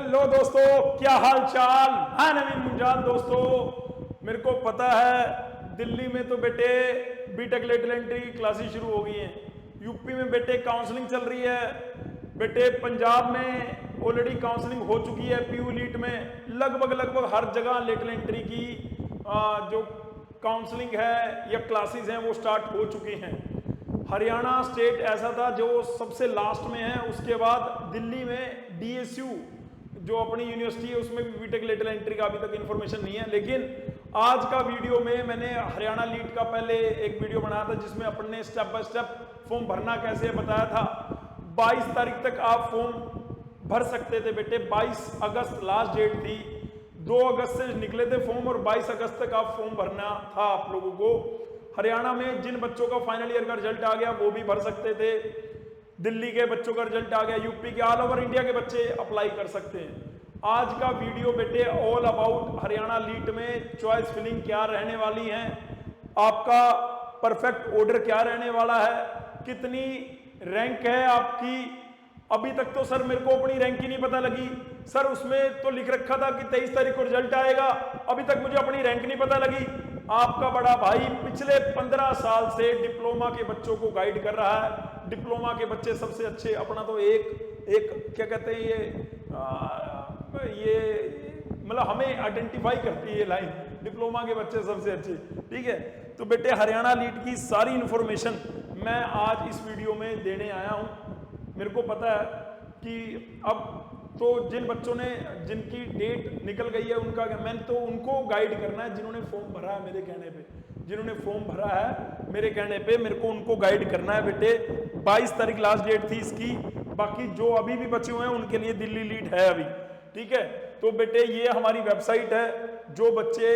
Hello दोस्तों, क्या हाल चाल। मैं नवीन मुंजाल। दोस्तों मेरे को पता है दिल्ली में तो बेटे बीटेक लेटरल एंट्री की क्लासेस शुरू हो गई हैं। यूपी में बेटे काउंसलिंग चल रही है। बेटे पंजाब में ऑलरेडी काउंसलिंग हो चुकी है। पीयू लीट में लगभग हर जगह लेटरल एंट्री की जो काउंसलिंग है या क्लासेस हैं वो स्टार्ट हो चुकी हैं। हरियाणा स्टेट ऐसा था जो सबसे लास्ट में है। उसके बाद दिल्ली में डीएसयू जो अपनी यूनिवर्सिटी है उसमें भी बीटेक लेटरल एंट्री का अभी तक इन्फॉर्मेशन नहीं है। लेकिन आज का वीडियो में मैंने हरियाणा लीट का पहले एक वीडियो बनाया था जिसमें अपन ने स्टेप बाय स्टेप फॉर्म भरना कैसे है बताया था। 22 तारीख तक आप फॉर्म भर सकते थे बेटे। 22 अगस्त लास्ट डेट थी। 2 अगस्त से निकले थे फॉर्म और 22 अगस्त तक आप फॉर्म भरना था आप लोगों को। हरियाणा में जिन बच्चों का फाइनल ईयर का रिजल्ट आ गया वो भी भर सकते थे। दिल्ली के बच्चों का रिजल्ट आ गया, यूपी के, ऑल ओवर इंडिया के बच्चे अप्लाई कर सकते हैं। आज का वीडियो बेटे ऑल अबाउट हरियाणा लीट में चॉइस फिलिंग क्या रहने वाली है, आपका परफेक्ट ऑर्डर क्या रहने वाला है, कितनी रैंक है आपकी। अभी तक तो सर मेरे को अपनी रैंक ही नहीं पता लगी। सर उसमें तो लिख रखा था कि 23 तारीख को रिजल्ट आएगा, अभी तक मुझे अपनी रैंक नहीं पता लगी। आपका बड़ा भाई पिछले 15 साल से डिप्लोमा के बच्चों को गाइड कर रहा है। डिप्लोमा के बच्चे सबसे अच्छे। अपना तो एक क्या कहते हैं ये मतलब हमें आइडेंटिफाई करती है ये लाइन, डिप्लोमा के बच्चे सबसे अच्छे। ठीक है, तो बेटे हरियाणा लीट की सारी इंफॉर्मेशन मैं आज इस वीडियो में देने आया हूं। मेरे को पता है कि अब तो जिन बच्चों ने जिनकी डेट निकल गई है उनका मैंने तो उनको गाइड करना है जिन्होंने फॉर्म भरा है मेरे कहने पे। जिन्होंने फॉर्म भरा है मेरे कहने पे मेरे को उनको गाइड करना है बेटे। 22 तारीख लास्ट डेट थी इसकी। बाकी जो अभी भी बचे हुए हैं उनके लिए दिल्ली लीट है अभी। ठीक है, तो बेटे ये हमारी वेबसाइट है। जो बच्चे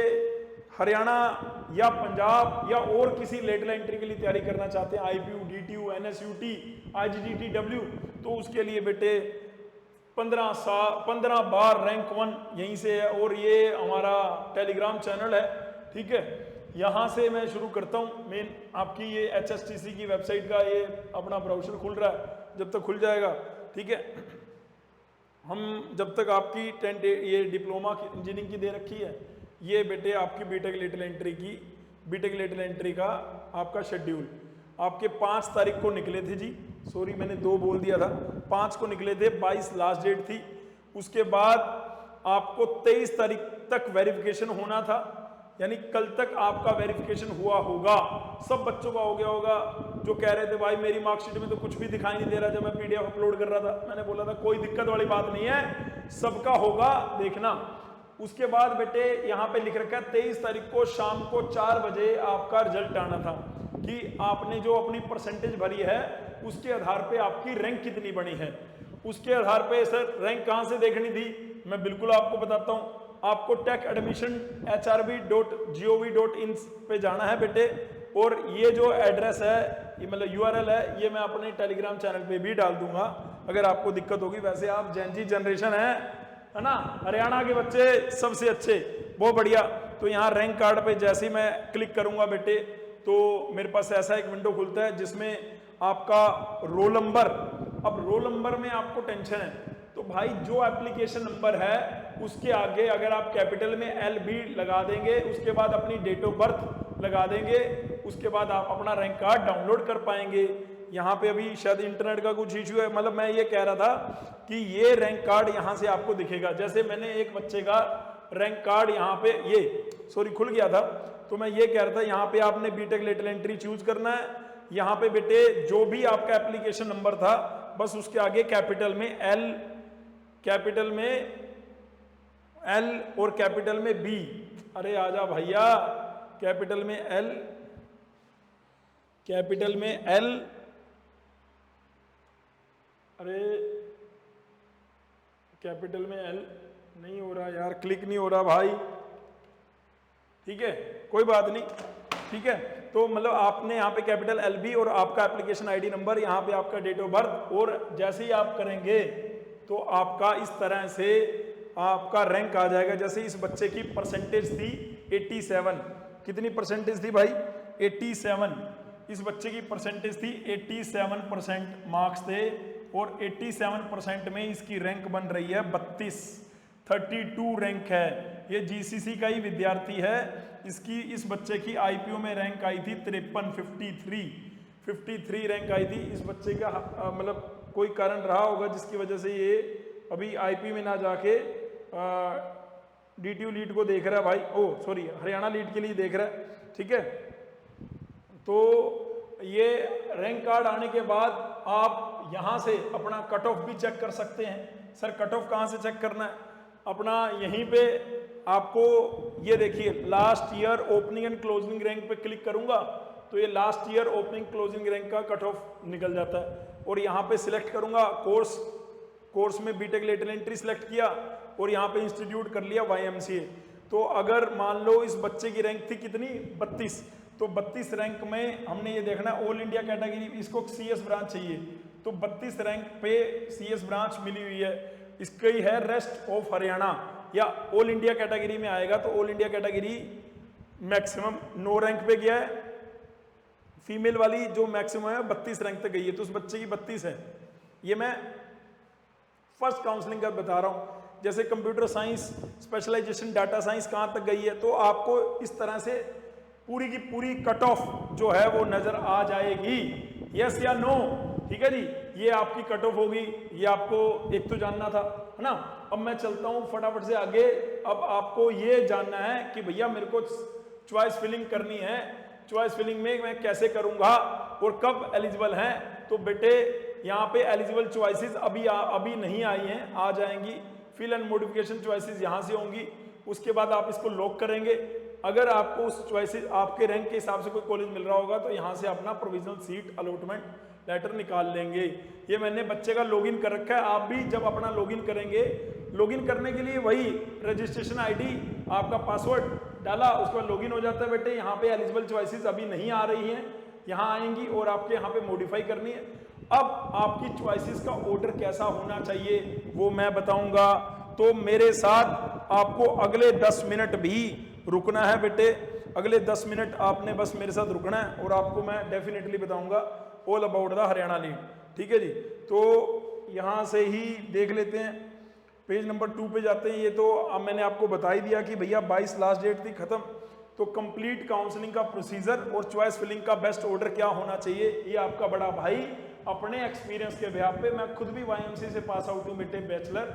हरियाणा या पंजाब या और किसी लेटरल एंट्री के लिए तैयारी करना चाहते हैं, आईपीयू, डीटीयू, एनएसयूटी, आईजीडीटीडब्ल्यू, तो उसके लिए बेटे 15 बार रैंक 1 यहीं से है। और ये हमारा टेलीग्राम चैनल है। ठीक है, यहाँ से मैं शुरू करता हूँ। मेन आपकी ये HSTC की वेबसाइट का ये अपना ब्राउज़र खुल रहा है, जब तक खुल जाएगा। ठीक है, हम जब तक आपकी 10 ये डिप्लोमा की इंजीनियरिंग की दे रखी है, ये बेटे आपकी बीटेक लेटरल एंट्री की, बीटेक लेटरल एंट्री का आपका शेड्यूल आपके 5 तारीख को निकले थे जी। सॉरी मैंने 2 बोल दिया था, 5 को निकले थे, 22 लास्ट डेट थी। उसके बाद आपको 23 तारीख तक वेरिफिकेशन होना था, यानी कल तक आपका वेरिफिकेशन हुआ होगा। सब बच्चों का हो गया होगा जो कह रहे थे भाई मेरी मार्कशीट में तो कुछ भी दिखाई नहीं दे रहा जब मैं PDF अपलोड कर रहा था। मैंने बोला था कोई दिक्कत वाली बात नहीं है, सबका होगा, देखना। उसके बाद बेटे यहाँ पे लिख रखा है 23 तारीख को शाम को 4 बजे आपका रिजल्ट आना था कि आपने जो अपनी परसेंटेज भरी है उसके आधार पे आपकी रैंक कितनी बनी है। उसके आधार पे सर रैंक कहाँ से देखनी थी, मैं बिल्कुल आपको बताता हूँ। आपको टेक एडमिशन hrb.gov.in पे जाना है बेटे। और ये जो एड्रेस है, ये मतलब URL है, ये मैं अपने टेलीग्राम चैनल पे भी डाल दूंगा अगर आपको दिक्कत होगी। वैसे आप जेनजी जनरेशन है ना, हरियाणा के बच्चे सबसे अच्छे, बहुत बढ़िया। तो यहाँ रैंक कार्ड पे जैसे ही मैं क्लिक करूंगा बेटे तो मेरे पास ऐसा एक विंडो खुलता है जिसमें आपका रोल नंबर। अब रोल नंबर में आपको टेंशन है तो भाई जो एप्लीकेशन नंबर है उसके आगे अगर आप कैपिटल में LB लगा देंगे, उसके बाद अपनी डेट ऑफ बर्थ लगा देंगे, उसके बाद आप अपना रैंक कार्ड डाउनलोड कर पाएंगे। यहाँ पे अभी शायद इंटरनेट का कुछ इश्यू है, मतलब मैं ये कह रहा था कि ये रैंक कार्ड यहाँ से आपको दिखेगा। जैसे मैंने एक बच्चे का रैंक कार्ड यहाँ पे ये सॉरी खुल गया था, तो मैं ये कह रहा था यहाँ पे आपने बीटेक लेटरल एंट्री चूज करना है। यहाँ पे बेटे जो भी आपका एप्लीकेशन नंबर था बस उसके आगे कैपिटल में L और कैपिटल में B। अरे आजा भैया, कैपिटल में L, कैपिटल में L, अरे कैपिटल में L नहीं हो रहा यार, क्लिक नहीं हो रहा भाई। ठीक है, कोई बात नहीं। ठीक है, तो मतलब आपने यहाँ पे कैपिटल LB और आपका एप्लीकेशन ID नंबर, यहाँ पे आपका डेट ऑफ बर्थ, और जैसे ही आप करेंगे तो आपका इस तरह से आपका रैंक आ जाएगा। जैसे इस बच्चे की परसेंटेज थी 87, कितनी परसेंटेज थी भाई, 87। इस बच्चे की परसेंटेज थी 87% मार्क्स थे और 87% में इसकी रैंक बन रही है 32 रैंक है। ये जीसीसी का ही विद्यार्थी है। इसकी इस बच्चे की आईपीओ में रैंक आई थी 53 रैंक आई थी। इस बच्चे का मतलब कोई कारण रहा होगा जिसकी वजह से ये अभी आईपी में ना जाके डीटीयू लीड को देख रहा है भाई, सॉरी हरियाणा लीड के लिए देख रहा है, ठीक है। तो ये रैंक कार्ड आने के बाद आप यहाँ से अपना कट ऑफ भी चेक कर सकते हैं। सर कट ऑफ कहाँ से चेक करना है? अपना यहीं पे आपको ये देखिए last year opening and closing rank पे क्लिक करूंगा तो ये last year opening closing rank का कट ऑफ निकल जाता है। और यहाँ पे सिलेक्ट करूंगा कोर्स में बीटेक लेटरल एंट्री सिलेक्ट किया और यहाँ पे इंस्टीट्यूट कर लिया YMCA। तो अगर मान लो इस बच्चे की रैंक थी कितनी 32, तो 32 रैंक में हमने ये देखना ऑल इंडिया कैटेगरी, इसको CS ब्रांच चाहिए तो 32 रैंक पे CS ब्रांच मिली हुई है। इसकी है रेस्ट ऑफ हरियाणा या ऑल इंडिया कैटेगरी में आएगा तो all India category maximum 9 rank पे गया है। फीमेल वाली जो मैक्सिमम है 32 रैंक तक गई है तो उस बच्चे की 32 है। ये मैं फर्स्ट काउंसलिंग का बता रहा हूं। जैसे computer science specialisation data science कहां तक गई है तो आपको इस तरह से पूरी की पूरी कट ऑफ जो है वो नजर आ जाएगी, यस या नो, ठीक है जी। ये आपकी कट ऑफ होगी, ये आपको एक तो जानना था, है ना। अब मैं चलता हूं फटाफट से आगे। अब आपको ये जानना है कि भैया मेरे को चॉइस फिलिंग करनी है, चॉइस फिलिंग में मैं कैसे करूंगा और कब एलिजिबल हैं। तो बेटे यहाँ पे एलिजिबल चॉइसेस अभी नहीं आई हैं, आ जाएंगी। फिल एंड मॉडिफिकेशन चॉइसेस यहाँ से होंगी, उसके बाद आप इसको लॉक करेंगे। अगर आपको उस चॉइसेस आपके रैंक के हिसाब से कोई कॉलेज मिल रहा होगा तो यहाँ से अपना प्रोविजनल सीट अलॉटमेंट लेटर निकाल लेंगे। ये मैंने बच्चे का लॉगिन कर रखा है। आप भी जब अपना लॉगिन करेंगे, लॉगिन करने के लिए वही रजिस्ट्रेशन आईडी आपका पासवर्ड डाला, उसके बाद लॉगिन हो जाता है। बेटे यहाँ पे एलिजिबल चॉइसेस अभी नहीं आ रही हैं, यहाँ आएंगी और आपके यहाँ पे मॉडिफाई करनी है। अब आपकी चॉइसेस का ऑर्डर कैसा होना चाहिए वो मैं बताऊंगा। तो मेरे साथ आपको अगले 10 मिनट भी रुकना है बेटे। अगले 10 मिनट आपने बस मेरे साथ रुकना है और आपको मैं डेफिनेटली बताऊंगा all about the Haryana lead, ठीक है जी। तो यहाँ से ही देख लेते हैं, पेज नंबर 2 पे जाते हैं। ये तो अब मैंने आपको बता ही दिया कि भैया 22 लास्ट डेट थी, खत्म। तो कंप्लीट काउंसलिंग का प्रोसीजर और चॉइस फिलिंग का बेस्ट ऑर्डर क्या होना चाहिए, ये आपका बड़ा भाई अपने एक्सपीरियंस के बिहाफ पे, मैं खुद भी YMCA से पास आउट हूँ बेटे, बैचलर।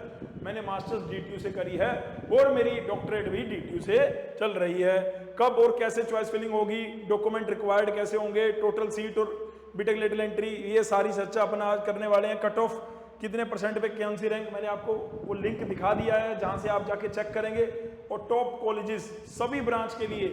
मैंने मास्टर्स DTU से करी है और मेरी डॉक्टरेट भी DTU से चल रही है। कब और कैसे चॉइस फिलिंग होगी, डॉक्यूमेंट रिक्वायर्ड कैसे होंगे, टोटल सीट और बीटेक लेटरल एंट्री, ये सारी चर्चा अपन आज करने वाले हैं। कट ऑफ कितने % पे कौन सी रैंक, मैंने आपको वो लिंक दिखा दिया है जहां से आप जाके चेक करेंगे। और टॉप कॉलेजेस सभी ब्रांच के लिए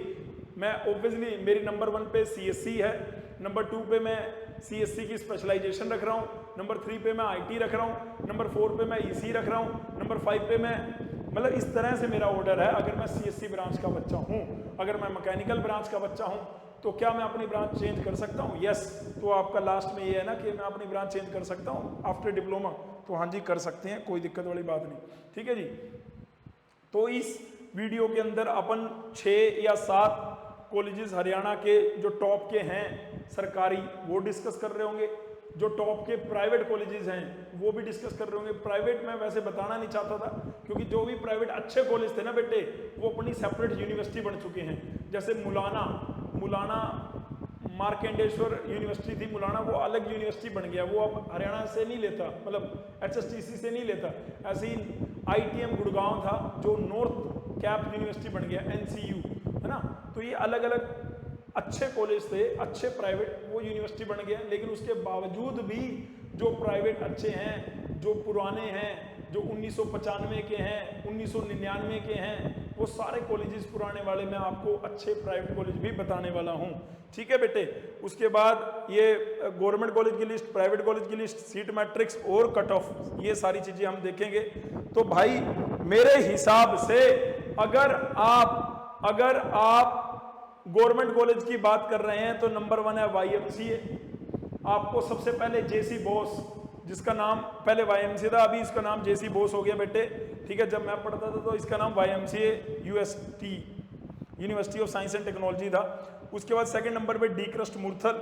मैं ऑब्वियसली मेरी नंबर 1 पे CSC है, नंबर 2 पे मैं CSC की स्पेशलाइजेशन रख रहा हूँ, नंबर 3 पे मैं IT रख रहा हूँ, नंबर 4 पे मैं EC रख रहा हूँ, नंबर 5 पे मैं, मतलब इस तरह से मेरा ऑर्डर है। अगर मैं CSC ब्रांच का बच्चा हूँ, अगर मैं मैकेनिकल ब्रांच का बच्चा हूँ तो क्या मैं अपनी ब्रांच चेंज कर सकता हूँ? यस। तो आपका लास्ट में ये है ना कि मैं अपनी ब्रांच चेंज कर सकता हूँ आफ्टर डिप्लोमा, तो हाँ जी कर सकते हैं, कोई दिक्कत वाली बात नहीं, ठीक है जी। तो इस वीडियो के अंदर अपन 6 या 7 कॉलेजेस हरियाणा के जो टॉप के हैं सरकारी वो डिस्कस कर रहे होंगे, जो टॉप के प्राइवेट कॉलेजेस हैं वो भी डिस्कस कर रहे होंगे। प्राइवेट मैं वैसे बताना नहीं चाहता था क्योंकि जो भी प्राइवेट अच्छे कॉलेज थे ना बेटे वो अपनी सेपरेट यूनिवर्सिटी बन चुके हैं। जैसे मुलाना मार्केंडेश्वर यूनिवर्सिटी थी मुलाना, वो अलग यूनिवर्सिटी बन गया, वो अब हरियाणा से नहीं लेता, मतलब HSTC से नहीं लेता। ऐसे ही ITM गुड़गांव था जो नॉर्थ कैप यूनिवर्सिटी बन गया, NCU, है ना। तो ये अलग अलग अच्छे कॉलेज थे, अच्छे प्राइवेट, वो यूनिवर्सिटी बन गया। लेकिन उसके बावजूद भी जो प्राइवेट अच्छे हैं, जो पुराने हैं, जो 1995 के हैं, 1999 के हैं, वो सारे कॉलेजेस पुराने वाले मैं आपको अच्छे प्राइवेट कॉलेज भी बताने वाला हूँ, ठीक है बेटे। उसके बाद ये गवर्नमेंट कॉलेज की लिस्ट, प्राइवेट कॉलेज की लिस्ट, सीट मैट्रिक्स और कट ऑफ, ये सारी चीजें हम देखेंगे। तो भाई मेरे हिसाब से अगर आप गवर्नमेंट कॉलेज की बात कर रहे हैं तो नंबर 1 है YMCA। आपको सबसे पहले JC बोस, जिसका नाम पहले YMCA था, अभी इसका नाम JC बोस हो गया बेटे, ठीक है। जब मैं पढ़ता था तो इसका नाम YMCA UST university of science and technology था। उसके बाद सेकंड नंबर पे डी क्रस्ट मुरथल,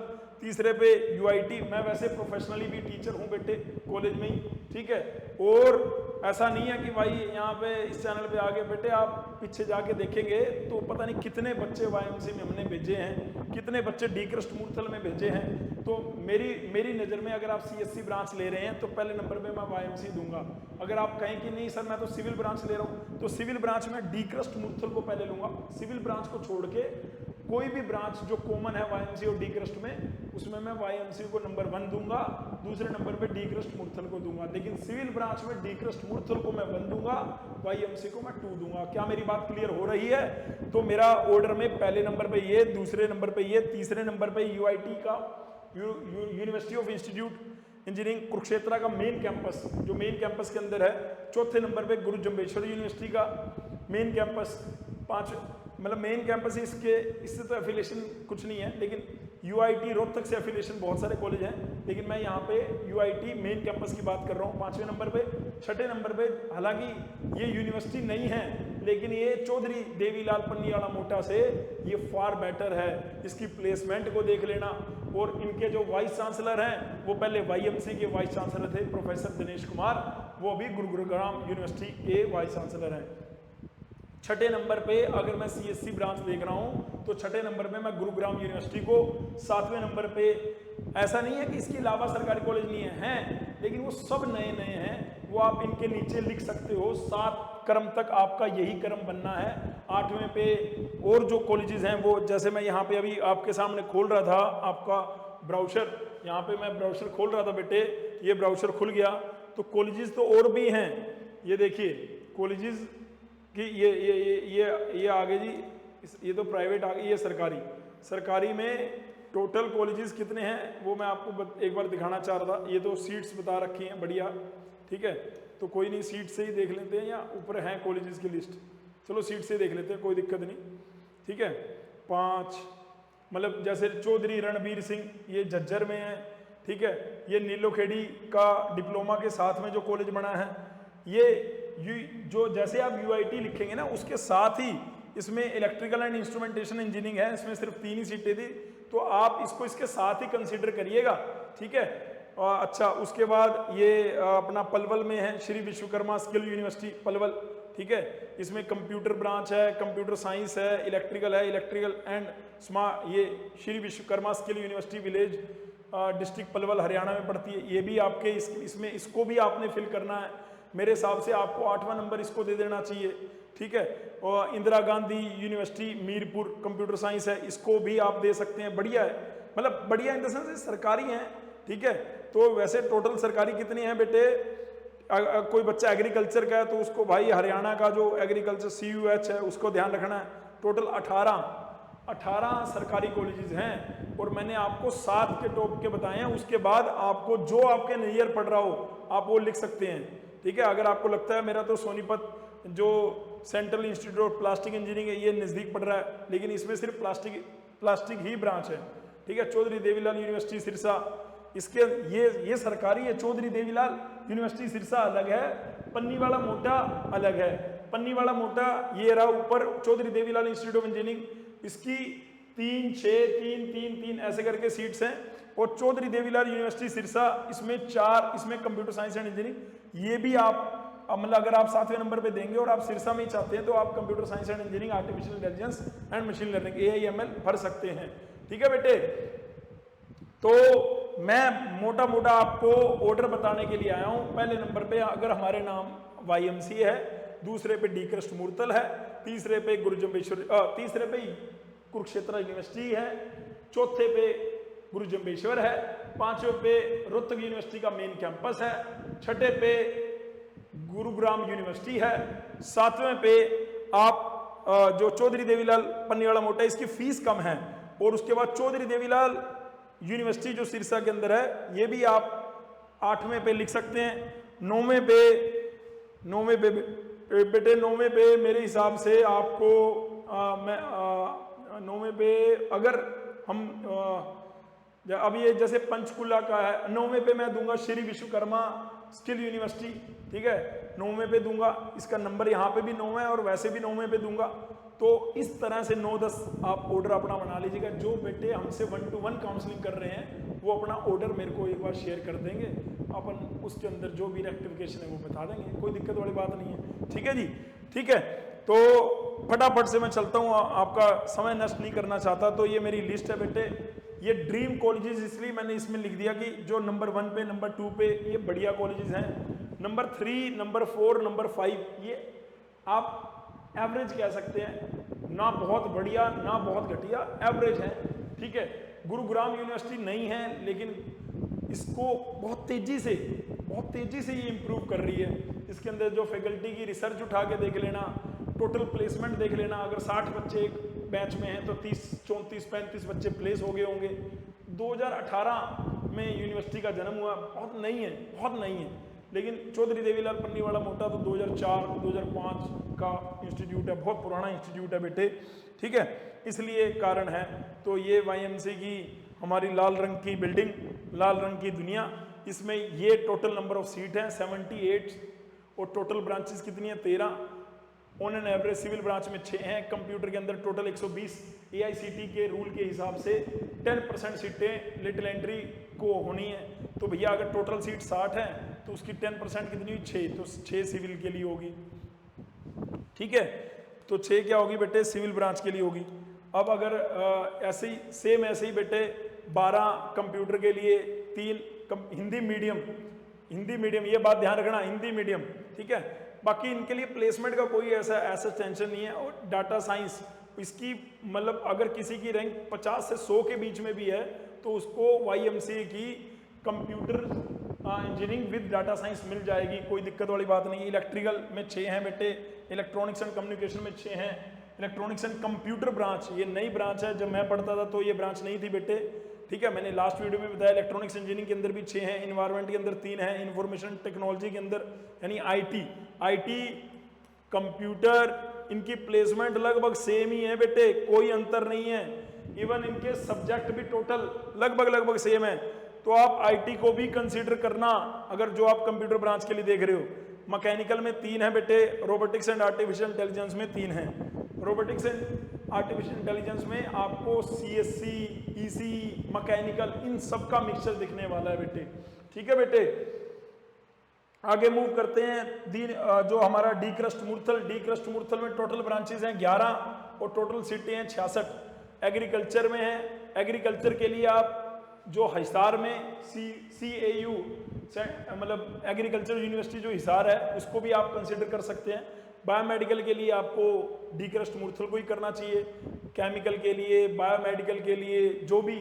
तीसरे पे यूआईटी। मैं वैसे प्रोफेशनली भी टीचर हूँ बेटे कॉलेज में ही, ठीक है। और ऐसा नहीं है कि भाई यहाँ पे इस चैनल पे आगे बेटे आप पीछे जाके देखेंगे तो पता नहीं कितने बच्चे वाईएमसी में हमने भेजे हैं, कितने बच्चे डी कृष्ण मूर्थल में भेजे हैं। तो मेरी नज़र में अगर आप सीएससी ब्रांच ले रहे हैं तो पहले नंबर पे मैं वाईएमसी दूंगा। अगर आप कहें कि नहीं सर मैं तो सिविल ब्रांच ले रहा हूँ, तो सिविल ब्रांच में डी कृष्ण मूर्थल को पहले लूंगा। सिविल ब्रांच को छोड़ के कोई भी ब्रांच जो कॉमन है वाईएमसी और डी कृष्ण में, उसमें मैं वाईएमसी को नंबर 1 दूंगा, दूसरे नंबर पे डी कृष्ण मूर्थल को दूंगा। लेकिन सिविल ब्रांच में डी कृष्ण मूर्थल को मैं 1 दूंगा, वाईएमसी को मैं 2 दूंगा। क्या मेरी बात क्लियर हो रही है? तो मेरा ऑर्डर में पहले नंबर पे ये, दूसरे नंबर पे ये, तीसरे नंबर पे यूआईटी का university of institute engineering Kurukshetra का मेन कैंपस, जो मेन कैंपस के अंदर है। चौथे नंबर पे गुरु जम्बेश्वर यूनिवर्सिटी का मेन कैंपस। मतलब मेन कैंपस ही इससे तो एफिलिएशन कुछ नहीं है, लेकिन यूआईटी रोहतक से एफिलिएशन बहुत सारे कॉलेज हैं, लेकिन मैं यहाँ पे यूआईटी मेन कैंपस की बात कर रहा हूँ 5वें नंबर पे। 6ठे नंबर पे हालांकि ये यूनिवर्सिटी नहीं है, लेकिन ये चौधरी देवीलाल पन्नीवाला मोटा से ये फार बेटर है। इसकी प्लेसमेंट को देख लेना। और इनके जो वाइस चांसलर हैं वो पहले वाईएमसी के वाइस चांसलर थे प्रोफेसर दिनेश कुमार, वो अभी गुरुग्राम यूनिवर्सिटी के वाइस चांसलर हैं। 6ठे नंबर पे अगर मैं सीएससी ब्रांच देख रहा हूं तो 6ठे नंबर पे मैं गुरुग्राम यूनिवर्सिटी को, 7वें नंबर पे ऐसा नहीं है कि इसके अलावा सरकारी कॉलेज नहीं हैं, लेकिन वो सब नए नए हैं, वो आप इनके नीचे लिख सकते हो। 7 क्रम तक आपका यही क्रम बनना है। 8वें पे और जो कॉलेजेस हैं वो, जैसे मैं यहाँ पे अभी आपके सामने खोल रहा था आपका ब्राउज़र, यहाँ पे मैं ब्राउज़र खोल रहा था बेटे, ये ब्राउज़र खुल गया तो कॉलेजेस तो और भी हैं। ये देखिए कॉलेजेस कि ये आगे जी, ये तो प्राइवेट आ गई, ये सरकारी में टोटल कॉलेजेस कितने हैं वो मैं आपको एक बार दिखाना चाह रहा था। ये तो सीट्स बता रखी हैं बढ़िया, ठीक है। तो कोई नहीं, सीट से ही देख लेते हैं या ऊपर हैं कॉलेजेस की लिस्ट, चलो सीट से देख लेते हैं, कोई दिक्कत नहीं, ठीक है। 5 मतलब जैसे चौधरी रणबीर सिंह ये झज्जर में है, ठीक है। ये नीलोखेड़ी का डिप्लोमा के साथ में जो कॉलेज बना है, ये जो जैसे आप यूआईटी लिखेंगे ना उसके साथ ही इसमें इलेक्ट्रिकल एंड इंस्ट्रूमेंटेशन इंजीनियरिंग है, इसमें सिर्फ 3 ही सीटें थी, तो आप इसको इसके साथ ही कंसीडर करिएगा, ठीक है। अच्छा, उसके बाद ये अपना पलवल में है श्री विश्वकर्मा स्किल यूनिवर्सिटी पलवल, ठीक है। इसमें कंप्यूटर ब्रांच है, कंप्यूटर साइंस है, इलेक्ट्रिकल है, इलेक्ट्रिकल एंड स्मार्ट, ये Shri Vishwakarma skill university village district Palwal Haryana में पड़ती है। ये भी आपके इसमें इसको भी आपने फिल करना है। मेरे हिसाब से आपको 8वां नंबर इसको दे देना चाहिए, ठीक है। और Indira Gandhi university Mirpur computer science है, इसको भी आप दे सकते हैं, बढ़िया है, मतलब बढ़िया इन द सेंस सरकारी हैं, ठीक है। तो वैसे टोटल सरकारी कितनी है बेटे, कोई बच्चा एग्रीकल्चर का है तो उसको भाई हरियाणा का जो एग्रीकल्चर CUH है उसको ध्यान रखना है। टोटल 18 सरकारी कॉलेजेस हैं और मैंने आपको 7 के टॉप के बताए हैं। उसके बाद आपको जो आपके नियर पढ़ रहा हो आप वो लिख सकते हैं, ठीक है। अगर आपको लगता है मेरा तो सोनीपत जो central institute of plastic engineering है ये नज़दीक पड़ रहा है, लेकिन इसमें सिर्फ प्लास्टिक ही ब्रांच है, ठीक है। चौधरी देवीलाल यूनिवर्सिटी सिरसा, इसके ये सरकारी है। चौधरी देवीलाल यूनिवर्सिटी सिरसा अलग है, पन्नीवाला मोटा अलग है। पन्नीवाला मोटा ये रहा ऊपर, Chaudhary Devilal institute of engineering, इसकी 3, 6, 3, 3, 3 ऐसे करके सीट्स हैं। और चौधरी देवीलाल यूनिवर्सिटी सिरसा इसमें 4, इसमें कंप्यूटर साइंस एंड इंजीनियरिंग, ये भी आप मतलब अगर आप 7वें नंबर पे देंगे और आप सिरसा में ही चाहते हैं तो आप computer science and engineering, artificial intelligence and machine learning AIML भर सकते हैं, ठीक है बेटे। तो मैं मोटा मोटा आपको ऑर्डर बताने के लिए आया हूं। पहले नंबर पे अगर हमारे नाम YMC है, दूसरे पे डी कृष्ण मूर्थल है, तीसरे पे गुरु जम्बेश्वर, तीसरे पे कुरुक्षेत्र यूनिवर्सिटी है, चौथे पे गुरु जम्बेश्वर है, 5वें पे रोहतक यूनिवर्सिटी का मेन कैंपस है, 6ठे पे गुरुग्राम यूनिवर्सिटी है, 7वें पे आप जो चौधरी देवीलाल पन्नीवाला मोटा, इसकी फीस कम है। और उसके बाद चौधरी देवीलाल यूनिवर्सिटी जो सिरसा के अंदर है ये भी आप 8वें पे लिख सकते हैं। 9वें पे बेटे 9वें पे मेरे हिसाब से आपको 9वें पे अगर हम अब ये जैसे पंचकुला का है, 9वें पे मैं दूंगा श्री विश्वकर्मा स्किल यूनिवर्सिटी, ठीक है, 9वें पे दूंगा, इसका नंबर यहाँ पे भी 9 है और वैसे भी 9वें पे दूंगा। तो इस तरह से 9-10 आप ऑर्डर अपना बना लीजिएगा। जो बेटे हमसे 1-to-1 काउंसलिंग कर रहे हैं वो अपना ऑर्डर मेरे को एक बार शेयर कर देंगे, अपन उसके अंदर जो भी रेक्टिफिकेशन है वो बता देंगे, कोई दिक्कत वाली बात नहीं है। ठीक है जी, ठीक है। तो फटाफट से मैं चलता हूँ, आपका समय नष्ट नहीं करना चाहता। तो ये मेरी लिस्ट है बेटे, ये ड्रीम कॉलेजेस इसलिए मैंने इसमें लिख दिया कि जो नंबर 1 पे, नंबर 2 पे ये बढ़िया कॉलेजेस हैं। नंबर 3, नंबर 4, नंबर 5 ये आप एवरेज कह सकते हैं, ना बहुत बढ़िया ना बहुत घटिया, एवरेज है। ठीक है, गुरुग्राम यूनिवर्सिटी नहीं है लेकिन इसको बहुत तेजी से ये इम्प्रूव कर रही है। इसके अंदर जो फैकल्टी की रिसर्च उठा के देख लेना, टोटल प्लेसमेंट देख लेना, अगर 60 बच्चे एक बैच में हैं तो 30, 34, 35 बच्चे प्लेस हो गए होंगे। 2018 में यूनिवर्सिटी का जन्म हुआ, बहुत नहीं है, लेकिन चौधरी देवीलाल पन्नीवाला मोटा तो 2004, 2005 का इंस्टीट्यूट है, बहुत पुराना इंस्टीट्यूट है बेटे। ठीक है, इसलिए कारण है। तो ये YMCA की हमारी लाल रंग की बिल्डिंग, लाल रंग की दुनिया, इसमें ये टोटल नंबर ऑफ सीट हैं 78 और टोटल ब्रांचेस कितनी है 13। On an average civil branch में 6 हैं, कंप्यूटर के अंदर टोटल 120। AICT के रूल के हिसाब से 10% सीटें लिटिल एंट्री को होनी है। तो भैया अगर टोटल सीट 60 है तो उसकी 10% कितनी हुई 6, तो 6 सिविल के लिए होगी। ठीक है, तो 6 क्या होगी बेटे, सिविल ब्रांच के लिए होगी। अब अगर ऐसे ही बेटे 12 कंप्यूटर के लिए, 3 हिंदी मीडियम, ये बात ध्यान रखना, हिंदी मीडियम। ठीक है, बाकी इनके लिए प्लेसमेंट का कोई ऐसा टेंशन नहीं है। और डाटा साइंस, इसकी मतलब अगर किसी की रैंक 50 से 100 के बीच में भी है तो उसको YMCA की computer engineering with data science मिल जाएगी, कोई दिक्कत वाली बात नहीं। इलेक्ट्रिकल में 6 हैं बेटे, इलेक्ट्रॉनिक्स एंड कम्युनिकेशन में 6 हैं। इलेक्ट्रॉनिक्स एंड कंप्यूटर ब्रांच ये नई ब्रांच है, जब मैं पढ़ता था तो ये ब्रांच नहीं थी बेटे। ठीक है, मैंने लास्ट वीडियो में बताया। इलेक्ट्रॉनिक्स इंजीनियरिंग के अंदर भी 6 हैं, इन्वायरमेंट के अंदर 3 हैं, इंफॉर्मेशन टेक्नोलॉजी के अंदर यानी IT कंप्यूटर, इनकी प्लेसमेंट लगभग सेम ही है बेटे, कोई अंतर नहीं है। इवन इनके सब्जेक्ट भी टोटल लगभग सेम है। तो आप IT को भी कंसीडर करना अगर जो आप कंप्यूटर ब्रांच के लिए देख रहे हो। मैकेनिकल में 3 है बेटे, रोबोटिक्स एंड आर्टिफिशियल इंटेलिजेंस में 3 हैं। रोबोटिक्स एंड आर्टिफिशियल इंटेलिजेंस में आपको CSC, EC, मैकेनिकल, इन सब का मिक्सचर दिखने वाला है बेटे। ठीक है बेटे, आगे मूव करते हैं। जो हमारा डी क्रस्ट मूर्थल में टोटल ब्रांचेस हैं 11 और टोटल सीटें हैं 66। एग्रीकल्चर में है, एग्रीकल्चर के लिए आप जो हिसार में CAU मतलब एग्रीकल्चर यूनिवर्सिटी जो हिसार है उसको भी आप कंसिडर कर सकते हैं। बायोमेडिकल के लिए आपको डी क्रस्ट मूर्थल को ही करना चाहिए। केमिकल के लिए, बायोमेडिकल के लिए जो भी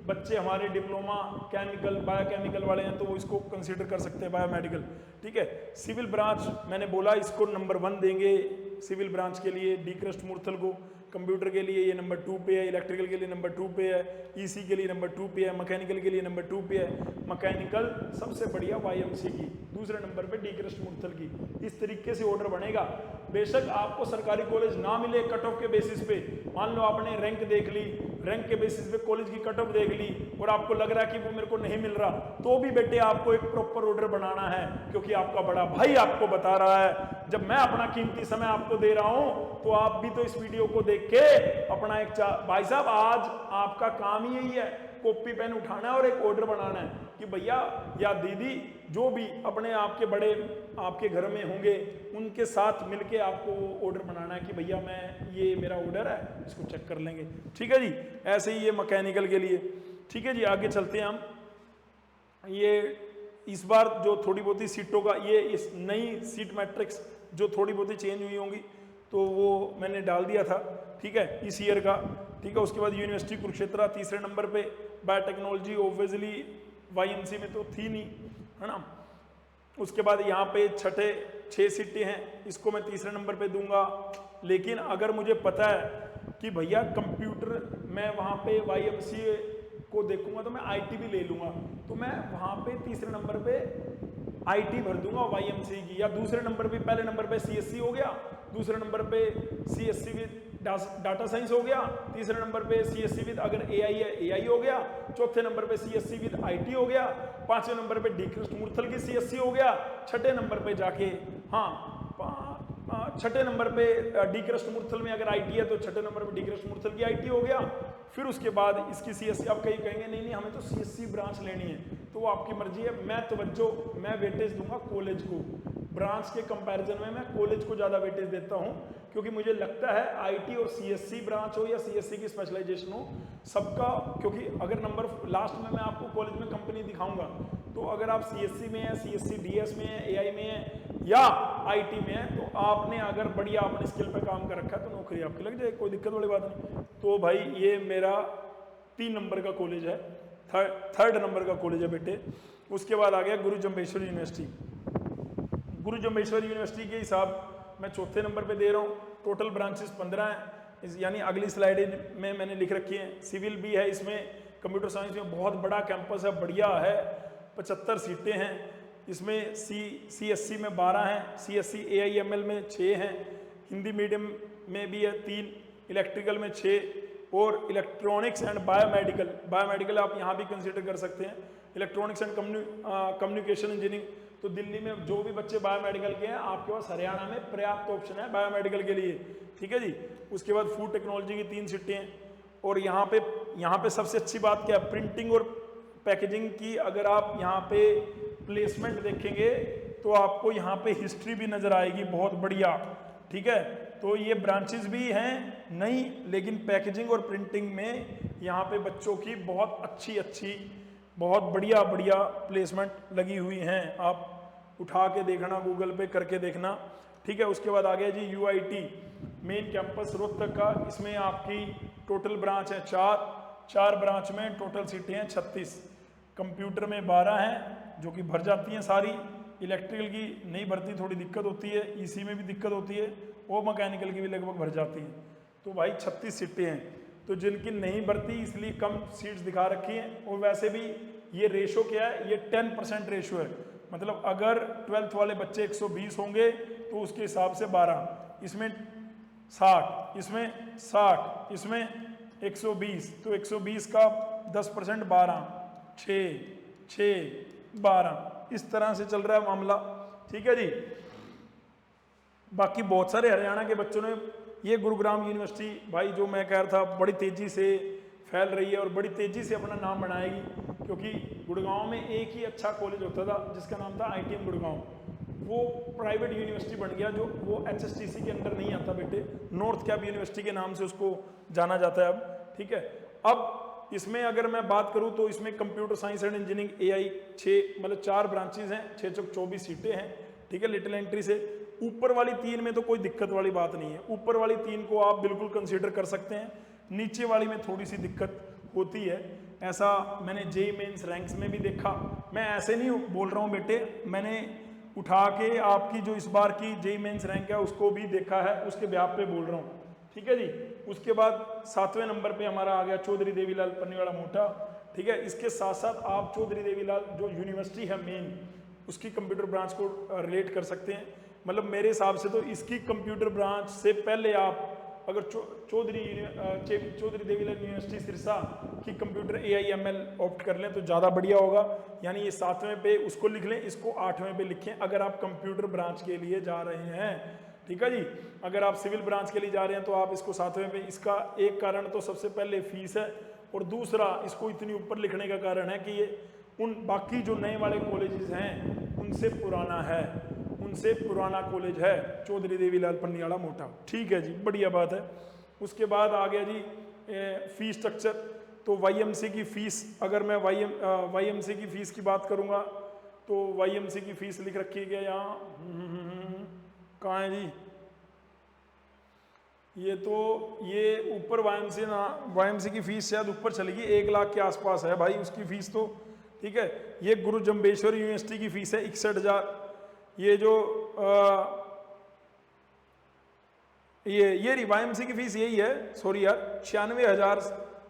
बच्चे हमारे डिप्लोमा केमिकल बायोकेमिकल वाले हैं तो वो इसको कंसीडर कर सकते हैं बायोमेडिकल। ठीक है, सिविल ब्रांच मैंने बोला इसको नंबर 1 देंगे सिविल ब्रांच के लिए डी क्रस्ट मूर्थल को। कंप्यूटर के लिए ये नंबर 2 पे है, इलेक्ट्रिकल के लिए नंबर 2 पे है, EC के लिए नंबर 2 पे है, मैकेनिकल के लिए नंबर 2 पे है। मैकेनिकल सबसे बढ़िया YMCA की, दूसरे नंबर पे डी क्रस्ट मूर्थल की। इस तरीके से ऑर्डर बनेगा। बेशक आपको सरकारी कॉलेज ना मिले कट ऑफ के बेसिस पे, मान लो आपने रैंक देख ली, रैंक के बेसिस पे कॉलेज की कट ऑफ देख ली और आपको लग रहा है कि वो मेरे को नहीं मिल रहा, तो भी बेटे आपको एक प्रॉपर ऑर्डर बनाना है, क्योंकि आपका बड़ा भाई आपको बता रहा है। जब मैं अपना कीमती समय आपको दे रहा हूं तो आप भी तो इस वीडियो को देख के अपना एक भाई साहब आज आपका काम ही यही है, कॉपी पेन उठाना है और एक ऑर्डर बनाना है कि भैया या दीदी जो भी अपने आपके बड़े आपके घर में होंगे उनके साथ मिलके आपको ऑर्डर बनाना है कि भैया मैं ये मेरा ऑर्डर है, इसको चेक कर लेंगे। ठीक है जी, ऐसे ही ये मैकेनिकल के लिए। ठीक है जी, आगे चलते हैं हम। ये इस बार जो थोड़ी बहुत ही सीटों का ये इस नई सीट मैट्रिक्स जो थोड़ी बहुत ही चेंज हुई होंगी तो वो मैंने डाल दिया था। ठीक है, इस ईयर का। ठीक है, उसके बाद यूनिवर्सिटी कुरुक्षेत्र तीसरे नंबर पे, बायोटेक्नोलॉजी ऑब्वियसली YMCA में तो थी नहीं, है ना। उसके बाद यहाँ पे 6 सीटें हैं, इसको मैं तीसरे नंबर पे दूंगा। लेकिन अगर मुझे पता है कि भैया कंप्यूटर मैं वहाँ पे YMCA को देखूंगा तो मैं IT भी ले लूंगा, तो मैं वहाँ पे तीसरे नंबर पे IT भर दूंगा YMCA की। या दूसरे नंबर पे, पहले नंबर पे CSC हो गया, दूसरे नंबर पे CSC विद डाटा साइंस हो गया, तीसरे नंबर पे सीएससी विद अगर एआई है एआई हो गया, चौथे नंबर पे सीएससी विद आईटी हो गया, पांचवें नंबर पे डी कृष्णमूर्ति की सीएससी हो गया, छठे नंबर पे जाके छठे नंबर पे डी कृष्णमूर्ति में अगर आईटी है तो छठे नंबर पे डी कृष्णमूर्ति की आईटी हो गया। फिर उसके बाद इसकी सीएससी, अब कहीं कहेंगे नहीं हमें तो सीएससी ब्रांच लेनी है, तो वो आपकी मर्जी है। मैं वेटेज दूंगा कॉलेज को, ब्रांच के कंपैरिजन में मैं कॉलेज को ज़्यादा वेटेज देता हूं, क्योंकि मुझे लगता है आईटी और सीएससी ब्रांच हो या सीएससी की स्पेशलाइजेशन हो, सबका, क्योंकि अगर नंबर लास्ट में मैं आपको कॉलेज में कंपनी दिखाऊंगा, तो अगर आप सीएससी में है, सीएससी डीएस में है, एआई में है या आईटी में है, तो आपने अगर बढ़िया अपने स्किल पे काम कर रखा है तो नौकरी आपकी लग जाए, कोई दिक्कत वाली बात नहीं। तो भाई ये मेरा 3 नंबर का कॉलेज है, थर्ड नंबर का कॉलेज है बेटे। उसके बाद आ गया गुरु जम्बेश्वर यूनिवर्सिटी। गुरु जम्बेश्वर यूनिवर्सिटी के हिसाब मैं चौथे नंबर पे दे रहा हूँ। टोटल ब्रांचेस 15 हैं, यानी अगली स्लाइड में मैंने लिख रखी है। सिविल भी है इसमें, कंप्यूटर साइंस में बहुत बड़ा कैंपस है, बढ़िया है, 75 सीटें हैं इसमें। सीएससी में 12 हैं, सीएससी एआईएमएल में 6 हैं, हिंदी मीडियम में भी है 3, इलेक्ट्रिकल में 6 और इलेक्ट्रॉनिक्स एंड बायोमेडिकल आप यहाँ भी कंसीडर कर सकते हैं। इलेक्ट्रॉनिक्स एंड कम्युनिकेशन इंजीनियरिंग, तो दिल्ली में जो भी बच्चे बायोमेडिकल के हैं, आपके पास हरियाणा में पर्याप्त ऑप्शन है बायोमेडिकल के लिए, ठीक है जी। उसके बाद फूड टेक्नोलॉजी की 3 सीटें हैं। और यहाँ पे सबसे अच्छी बात क्या है, प्रिंटिंग और पैकेजिंग की। अगर आप यहाँ पे प्लेसमेंट देखेंगे तो आपको यहाँ पे हिस्ट्री भी नजर आएगी, बहुत बढ़िया, ठीक है। तो ये ब्रांचेस भी हैं नहीं, लेकिन पैकेजिंग और प्रिंटिंग में यहाँ पे बच्चों की बहुत अच्छी बहुत बढ़िया प्लेसमेंट लगी हुई हैं। आप उठा के देखना, गूगल पे करके देखना, ठीक है। उसके बाद आ गया जी यूआईटी मेन कैंपस रोहतक का। इसमें आपकी टोटल ब्रांच है 4 ब्रांच में टोटल सीटें हैं 36। कंप्यूटर में 12 हैं जो कि भर जाती हैं सारी। इलेक्ट्रिकल की नहीं भरती, थोड़ी दिक्कत होती है, ईसी में भी दिक्कत होती है, और मैकेनिकल की भी लगभग भर जाती है। तो भाई 36 सीटें हैं, तो जिनकी नहीं भरती इसलिए कम सीट्स दिखा रखी हैं। और वैसे भी ये रेशो क्या है, ये 10% रेशो है, मतलब अगर 12th वाले बच्चे 120 होंगे तो उसके हिसाब से 12, इसमें 60, इसमें 60, इसमें 120, तो 120 का 10% 12, 6, 12, इस तरह से चल रहा है मामला, ठीक है जी। बाकी बहुत सारे हरियाणा के बच्चों ने, ये गुरुग्राम यूनिवर्सिटी भाई जो मैं कह रहा था बड़ी तेजी से फैल रही है और बड़ी तेजी से अपना नाम बनाएगी, क्योंकि गुड़गांव में एक ही अच्छा कॉलेज होता था जिसका नाम था आईटीएम गुड़गांव। वो प्राइवेट यूनिवर्सिटी बन गया, जो वो एचएसटीसी के अंडर नहीं आता बेटे, नॉर्थ कैप यूनिवर्सिटी के नाम से उसको जाना जाता है अब, ठीक है। अब इसमें अगर मैं बात करूं तो इसमें computer science and engineering AI 6 मतलब 4 ब्रांचेज हैं, 6 चौक 24 सीटें हैं, ठीक है, लिटिल एंट्री से। ऊपर वाली 3 में तो कोई दिक्कत वाली बात नहीं है, ऊपर वाली 3 को आप बिल्कुल कंसीडर कर सकते हैं। नीचे वाली में थोड़ी सी दिक्कत होती है, ऐसा मैंने जेईई मेंस रैंक्स में भी देखा। मैं ऐसे नहीं बोल रहा हूँ बेटे, मैंने उठा के आपकी जो इस बार की जेईई मेंस रैंक है उसको भी देखा है, उसके ब्याह पे बोल रहा हूँ, ठीक है जी। उसके बाद 7वें नंबर पे हमारा आ गया चौधरी देवीलाल पन्नीवाला मोटा, ठीक है। इसके साथ साथ आप चौधरी देवीलाल जो यूनिवर्सिटी है मेन, उसकी कंप्यूटर ब्रांच को रिलेट कर सकते हैं। मतलब मेरे हिसाब से तो इसकी कंप्यूटर ब्रांच से पहले आप अगर चौधरी देवीलाल यूनिवर्सिटी सिरसा की कंप्यूटर एआईएमएल ऑप्ट कर लें तो ज़्यादा बढ़िया होगा। यानी ये 7वें पे उसको लिख लें, इसको 8वें पे लिखें अगर आप कंप्यूटर ब्रांच के लिए जा रहे हैं, ठीक है जी। अगर आप सिविल ब्रांच के लिए जा रहे हैं तो आप इसको 7वें पे। इसका एक कारण तो सबसे पहले फीस है, और दूसरा इसको इतनी ऊपर लिखने का कारण है कि ये उन बाकी जो नए वाले कॉलेजेस हैं उनसे पुराना है, उनसे पुराना कॉलेज है चौधरी देवीलाल पन्नीवाला मोटा, ठीक है जी, बढ़िया बात है। उसके बाद आ गया जी फीस स्ट्रक्चर। तो वाईएमसी की फ़ीस, अगर मैं वाईएमसी की फ़ीस की बात करूँगा तो वाईएमसी की फ़ीस लिख रखी है यहाँ, कहाँ है जी, ये ऊपर वाईएमसी की फ़ीस शायद ऊपर चलेगी, 1 लाख के आसपास है भाई उसकी फ़ीस तो, ठीक है। ये गुरु जम्बेश्वर यूनिवर्सिटी की फ़ीस है 61,000। ये जो ये वाईएमसी की फ़ीस यही है, सॉरी यार, 96,000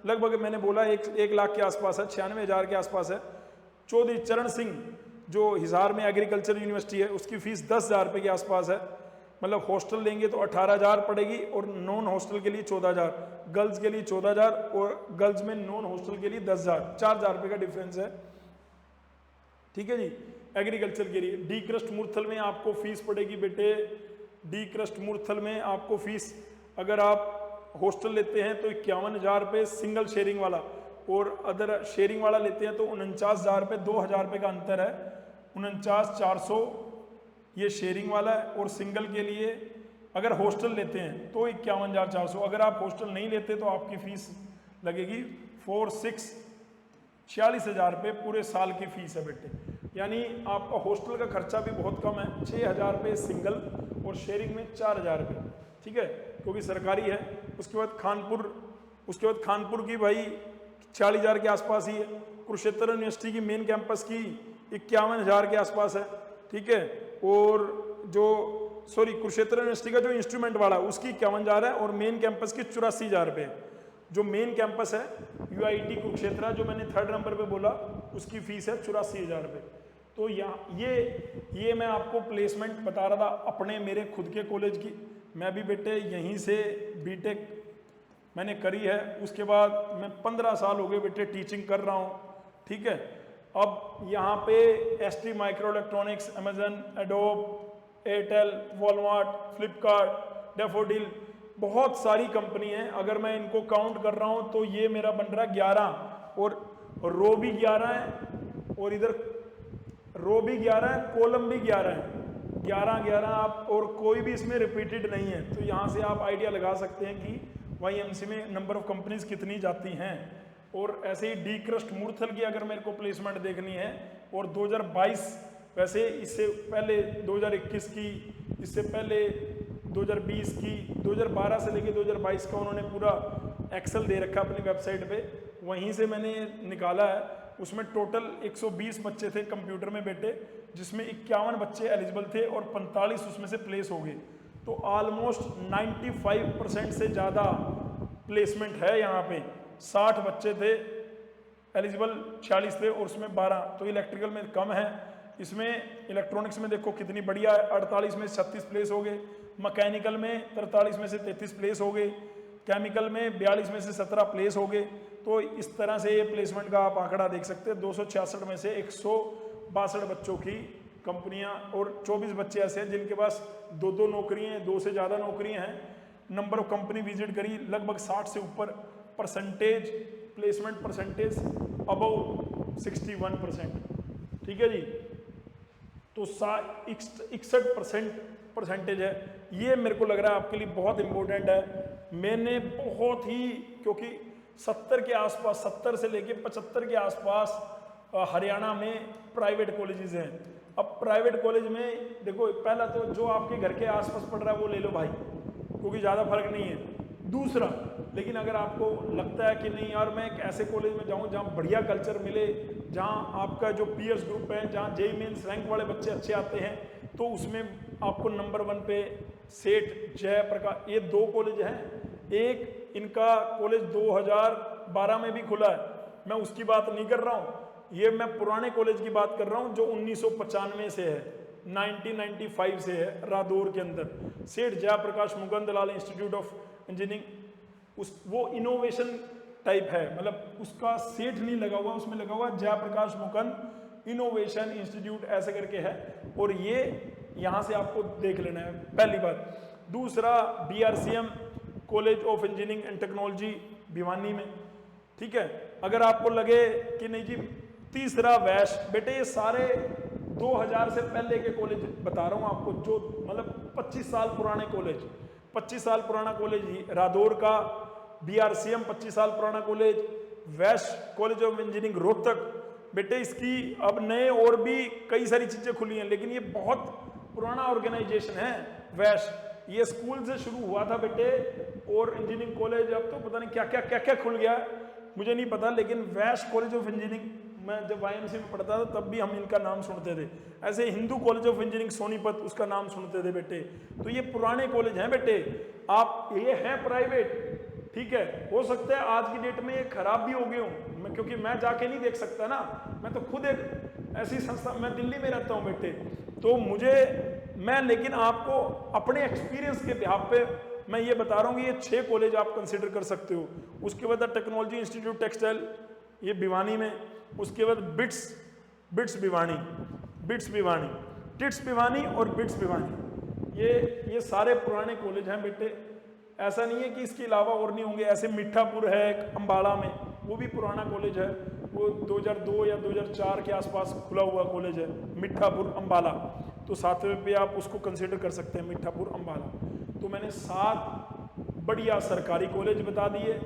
लगभग मैंने बोला, 1 लाख के आसपास है, 96,000 के आसपास है। चौधरी चरण सिंह जो हिसार में एग्रीकल्चर यूनिवर्सिटी है उसकी फ़ीस 10,000 रुपये के आसपास है। मतलब हॉस्टल लेंगे तो 18,000 पड़ेगी और नॉन हॉस्टल के लिए 14,000, गर्ल्स के लिए 14,000 और गर्ल्स में नॉन हॉस्टल के लिए 10,000, 4,000 रुपये का डिफरेंस है। ठीक है जी। एग्रीकल्चर के लिए डी क्रस्ट मूर्थल में आपको फीस पड़ेगी बेटे, डी क्रस्ट मूर्थल में आपको फीस, अगर आप हॉस्टल लेते हैं तो 51,000 रुपये सिंगल शेयरिंग वाला, और अदर शेयरिंग वाला लेते हैं तो 49,000 रुपये, 2,000 रुपये का अंतर है। 49,400 ये शेयरिंग वाला है, और सिंगल के लिए अगर हॉस्टल लेते हैं तो 51,400। अगर आप हॉस्टल नहीं लेते तो आपकी फीस लगेगी 46,000 रुपये पूरे साल की फीस है बेटे। यानी आपका हॉस्टल का खर्चा भी बहुत कम है, 6,000 रुपये सिंगल और शेयरिंग में 4,000 रुपये। ठीक है, क्योंकि सरकारी है। उसके बाद खानपुर की भाई 40,000 के आसपास ही है। कुरुक्षेत्र यूनिवर्सिटी की मेन कैंपस की 51,000 के आसपास है। ठीक है, और कुरुक्षेत्र यूनिवर्सिटी का जो इंस्ट्रूमेंट वाला उसकी 51,000 है, और मेन कैंपस की 84,000 रुपये। जो मेन कैंपस है UIT कुरुक्षेत्र, जो मैंने 3rd नंबर पे बोला, उसकी फीस है 84,000 रुपये। तो यहाँ ये मैं आपको प्लेसमेंट बता रहा था अपने मेरे खुद के कॉलेज की। मैं भी बेटे यहीं से बीटेक मैंने करी है। उसके बाद मैं 15 साल हो गए बेटे टीचिंग कर रहा हूँ। ठीक है, अब यहाँ पे ST micro electronics, Amazon, adobe, Airtel, Walmart, Flipkart, daffodil, बहुत सारी कंपनी हैं। अगर मैं इनको काउंट कर रहा हूँ तो ये मेरा बन रहा है 11, और रो भी 11 है, और इधर रो भी 11 है, कॉलम भी 11 है। 11 आप, और कोई भी इसमें रिपीटेड नहीं है। तो यहाँ से आप आइडिया लगा सकते हैं कि YMC में नंबर ऑफ कंपनीज कितनी जाती हैं। और ऐसे ही डी क्रस्ट मूर्थल की अगर मेरे को प्लेसमेंट देखनी है, और 2022, वैसे इससे पहले 2021 की, इससे पहले 2020 की, 2012 से लेके 2022 का उन्होंने पूरा एक्सेल दे रखा अपनी वेबसाइट पे, वहीं से मैंने निकाला है। उसमें टोटल 120 बच्चे थे कंप्यूटर में बेटे, जिसमें 51 बच्चे एलिजिबल थे और 45 उसमें से प्लेस हो गए। तो ऑलमोस्ट 95% से ज़्यादा प्लेसमेंट है यहाँ पे। 60 बच्चे थे एलिजिबल, 46 थे और उसमें 12। तो इलेक्ट्रिकल में कम है, इसमें इलेक्ट्रॉनिक्स में देखो कितनी बढ़िया है, 48 में 36 प्लेस हो गए, मैकेनिकल में 43 में से 33 प्लेस हो गए, केमिकल में 42 में से 17 प्लेस हो गए। तो इस तरह से ये प्लेसमेंट का आप आंकड़ा देख सकते हैं। 266 में से 162 बच्चों की कंपनियां, और 24 बच्चे ऐसे हैं जिनके पास 2 नौकरियां हैं, 2 से ज़्यादा नौकरियां हैं। नंबर ऑफ कंपनी विजिट करी लगभग 60 से ऊपर, परसेंटेज प्लेसमेंट परसेंटेज अबव 61%। ठीक है जी, तो 61% परसेंटेज है। ये मेरे को लग रहा है आपके लिए बहुत इंपॉर्टेंट है। मैंने बहुत ही, क्योंकि 70 के आसपास, 70 से लेके 75 के आसपास हरियाणा में प्राइवेट कॉलेजेस हैं। अब प्राइवेट कॉलेज में देखो, पहला तो जो आपके घर के आसपास पढ़ रहा है वो ले लो भाई, क्योंकि ज़्यादा फर्क नहीं है। दूसरा, लेकिन अगर आपको लगता है कि नहीं यार मैं एक ऐसे कॉलेज में जाऊं जहां बढ़िया कल्चर मिले, जहां आपका जो पीयर्स ग्रुप है, जहां JEE मेंस रैंक वाले बच्चे अच्छे आते हैं, तो उसमें आपको नंबर 1 पे सेठ, जयप्रकाश, ये 2 कॉलेज हैं। एक इनका कॉलेज 2012 में भी खुला है, मैं उसकी बात नहीं कर रहा हूँ, ये मैं पुराने कॉलेज की बात कर रहा हूँ जो 1995 से है, 1995 से है, रादौर के अंदर। Seth Jaiprakash Mukundlal institute of engineering, वो इनोवेशन टाइप है, मतलब उसका सेठ नहीं लगा हुआ, उसमें लगा हुआ जयप्रकाश मुकुंद इनोवेशन इंस्टीट्यूट ऐसे करके है। और ये यहाँ से आपको देख लेना है, पहली बात। दूसरा, BRCM college of engineering and technology Bhiwani में। ठीक है, अगर आपको लगे कि नहीं जी। तीसरा, वैश। बेटे ये सारे 2000 से पहले के कॉलेज बता रहा हूँ आपको, जो मतलब 25 साल पुराने कॉलेज, 25 साल पुराना कॉलेज ही रादौर का, BRCM 25 साल पुराना college, Vaish college of engineering Rohtak. बेटे इसकी अब नए और भी कई सारी चीजें खुली हैं, लेकिन ये बहुत पुराना ऑर्गेनाइजेशन है वैश। ये स्कूल से शुरू हुआ था बेटे, और इंजीनियरिंग कॉलेज अब तो पता नहीं क्या क्या खुल गया, मुझे नहीं पता। लेकिन वैश कॉलेज ऑफ इंजीनियरिंग, मैं जब YMC में पढ़ता था तब भी हम इनका नाम सुनते थे। ऐसे Hindu college of engineering Sonipat, उसका नाम सुनते थे बेटे। तो ये पुराने कॉलेज हैं बेटे, आप ये हैं प्राइवेट। ठीक है, हो सकता है आज की डेट में ये खराब भी हो गए हों, क्योंकि मैं जाके नहीं देख सकता ना, मैं तो खुद एक ऐसी संस्था, मैं दिल्ली में रहता हूँ बेटे, तो मुझे मैं लेकिन आपको अपने एक्सपीरियंस के बिहाफ पे मैं ये बता रहा हूँ कि ये 6 कॉलेज आप कंसिडर कर सकते हो। उसके बाद टेक्नोलॉजी इंस्टीट्यूट टेक्सटाइल, ये भिवानी में। उसके बाद बिट्स भिवानी, टिट्स भिवानी और बिट्स भिवानी, ये सारे पुराने कॉलेज हैं बेटे। ऐसा नहीं है कि इसके अलावा और नहीं होंगे। ऐसे मिठापुर है एक अम्बाला में, वो भी पुराना कॉलेज है, वो 2002 या 2004 के आसपास खुला हुआ कॉलेज है, मिठापुर अम्बाला। तो 7वें पे आप उसको कंसिडर कर सकते हैं, मिठापुर अम्बाला। तो मैंने 7 बढ़िया सरकारी कॉलेज बता दिए,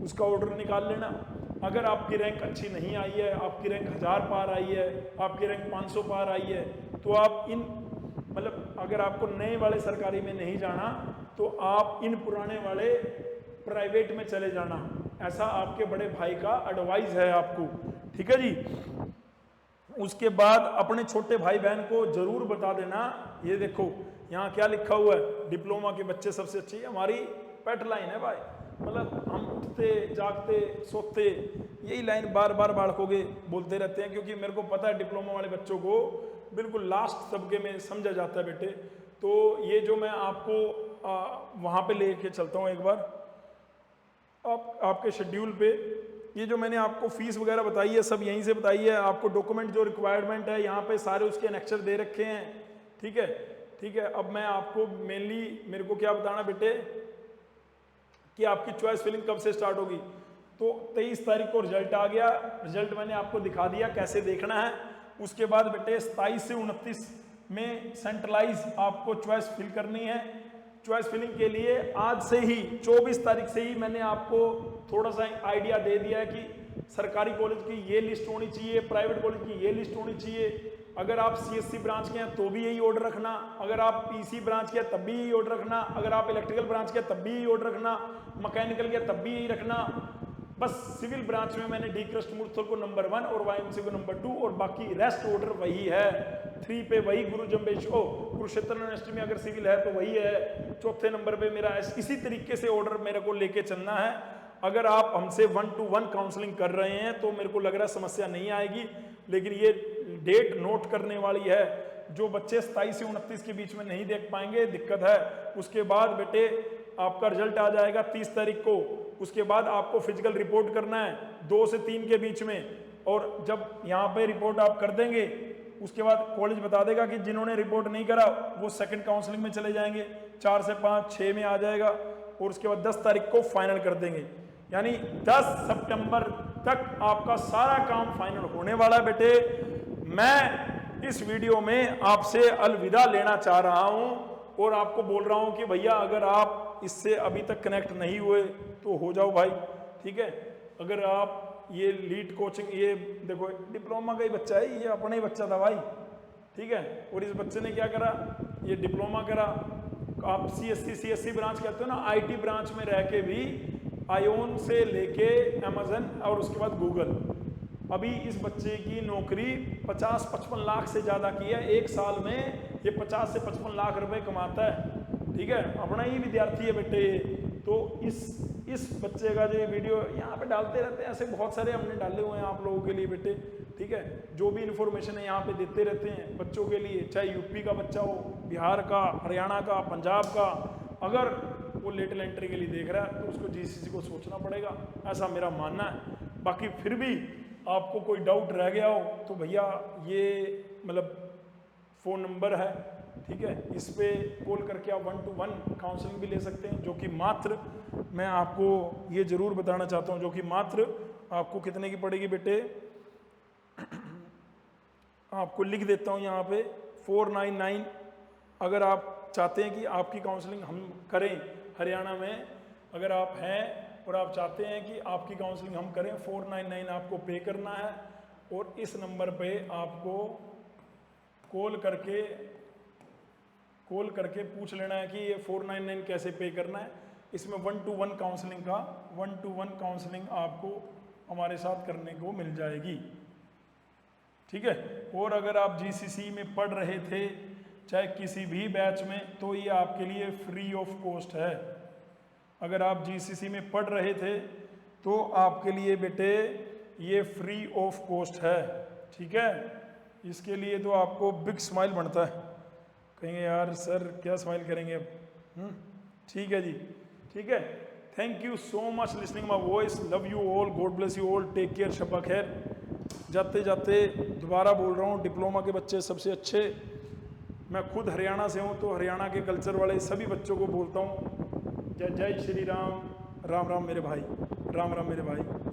उसका ऑर्डर निकाल लेना। अगर आपकी रैंक अच्छी नहीं आई है, आपकी रैंक 1000 पार आई है, आपकी रैंक 500 पार आई है, तो आप इन मतलब अगर आपको नए वाले सरकारी में नहीं जाना तो आप इन पुराने वाले प्राइवेट में चले जाना। ऐसा आपके बड़े भाई का एडवाइस है आपको, ठीक है जी। उसके बाद अपने छोटे भाई बहन को जरूर बता देना, ये देखो यहाँ क्या लिखा हुआ है, डिप्लोमा के बच्चे सबसे अच्छी। हमारी पेट लाइन है भाई, मतलब हम उठते जागते सोते यही लाइन बार बार बालकोगे बोलते रहते हैं, क्योंकि मेरे को पता है डिप्लोमा वाले बच्चों को बिल्कुल लास्ट तबके में समझा जाता है बेटे। तो ये जो मैं आपको वहाँ पे लेके चलता हूँ एक बार आपके शेड्यूल पे, ये जो मैंने आपको फीस वगैरह बताई है सब यहीं से बताई है। आपको डॉक्यूमेंट जो रिक्वायरमेंट है यहाँ पे सारे उसके एनेक्चर दे रखे हैं, ठीक है, ठीक है। अब मैं आपको मेनली मेरे को क्या बताना बेटे कि आपकी चॉइस फिलिंग कब से स्टार्ट होगी। तो 23 तारीख को रिजल्ट आ गया, रिजल्ट मैंने आपको दिखा दिया कैसे देखना है। उसके बाद बेटे 27 से 29 में सेंट्रलाइज आपको चॉइस फिल करनी है। चॉइस फिलिंग के लिए आज से ही 24 तारीख से ही मैंने आपको थोड़ा सा आइडिया दे दिया है कि सरकारी कॉलेज की ये लिस्ट होनी चाहिए, प्राइवेट कॉलेज की ये लिस्ट होनी चाहिए। अगर आप सीएससी ब्रांच के हैं तो भी यही ऑर्डर रखना, अगर आप पीसी ब्रांच के हैं तब भी यही ऑर्डर रखना, अगर आप इलेक्ट्रिकल ब्रांच के हैं तब भी यही ऑर्डर रखना, मैकेनिकल के तब भी यही रखना। बस सिविल ब्रांच में मैंने डी कृष्णमूर्ति को नंबर 1 और वाईएमसी को नंबर 2 और बाकी रेस्ट ऑर्डर वही है। 3 पे वही कुरुक्षेत्र यूनिवर्सिटी में अगर सिविल है तो वही है। चौथे नंबर पे मेरा इसी तरीके से ऑर्डर मेरे को लेके चलना है। अगर आप हमसे 1-to-1 काउंसलिंग कर रहे हैं तो मेरे को लग रहा है समस्या नहीं आएगी, लेकिन ये डेट नोट करने वाली है। जो बच्चे 27 से 29 के बीच में नहीं देख पाएंगे दिक्कत है। उसके बाद बेटे आपका रिजल्ट आ जाएगा 30 तारीख को। उसके बाद आपको फिजिकल रिपोर्ट करना है 2 से 3 के बीच में, और जब यहाँ पे रिपोर्ट आप कर देंगे उसके बाद कॉलेज बता देगा कि जिन्होंने रिपोर्ट नहीं करा वो सेकंड काउंसलिंग में चले जाएंगे, 4 से 5 6 में आ जाएगा, और उसके बाद 10 तारीख को फाइनल कर देंगे। यानी 10 सितंबर तक आपका सारा काम फाइनल होने वाला है बेटे। मैं इस वीडियो में आपसे अलविदा लेना चाह रहा हूं और आपको बोल रहा हूं कि भैया अगर आप इससे अभी तक कनेक्ट नहीं हुए तो हो जाओ भाई, ठीक है। अगर आप ये लीड कोचिंग, ये देखो डिप्लोमा का ही बच्चा है, ये अपना ही बच्चा था भाई, ठीक है। और इस बच्चे ने क्या करा, ये डिप्लोमा करा। आप सीएससी ब्रांच कहते हो ना, आईटी ब्रांच में रह के भी आयोन से लेके अमेजन और उसके बाद गूगल। अभी इस बच्चे की नौकरी 50-55 लाख से ज़्यादा की है। एक साल में ये 50 से 55 लाख रुपए कमाता है, ठीक है। अपना ही विद्यार्थी है बेटे ये। तो इस बच्चे का जो वीडियो यहाँ पे डालते रहते हैं, ऐसे बहुत सारे हमने डाले हुए हैं आप लोगों के लिए बेटे, ठीक है। जो भी इन्फॉर्मेशन है यहाँ पे देते रहते हैं बच्चों के लिए, चाहे यूपी का बच्चा हो, बिहार का, हरियाणा का, पंजाब का। अगर वो लेटल एंट्री के लिए देख रहा है तो उसको जीसीसी को सोचना पड़ेगा, ऐसा मेरा मानना है। बाकी फिर भी आपको कोई डाउट रह गया हो तो भैया ये मतलब फ़ोन नंबर है, ठीक है, इस पे कॉल करके आप 1-to-1 काउंसलिंग भी ले सकते हैं, जो कि मात्र, मैं आपको ये ज़रूर बताना चाहता हूँ, जो कि मात्र आपको कितने की पड़ेगी बेटे, आपको लिख देता हूँ यहाँ पे 499। अगर आप चाहते हैं कि आपकी काउंसलिंग हम करें हरियाणा में, अगर आप हैं और आप चाहते हैं कि आपकी काउंसलिंग हम करें, 499 आपको पे करना है। और इस नंबर पे आपको कॉल करके पूछ लेना है कि ये 499 कैसे पे करना है। इसमें 1-to-1 काउंसलिंग आपको हमारे साथ करने को मिल जाएगी, ठीक है। और अगर आप जीसीसी में पढ़ रहे थे चाहे किसी भी बैच में, तो ये आपके लिए फ्री ऑफ कॉस्ट है। अगर आप जीसीसी में पढ़ रहे थे तो आपके लिए बेटे ये फ्री ऑफ कॉस्ट है, ठीक है। इसके लिए तो आपको बिग स्माइल बनता है, कहेंगे यार सर क्या स्माइल करेंगे अब। ठीक है जी, ठीक है। Thank you so much listening my voice, love you all, God bless you all, take care, शब्बा खैर। जाते जाते दोबारा बोल रहा हूँ, डिप्लोमा के बच्चे सबसे अच्छे। मैं खुद हरियाणा से हूँ तो हरियाणा के कल्चर वाले सभी बच्चों को बोलता हूँ जय जय श्री राम, राम राम मेरे भाई, राम राम मेरे भाई।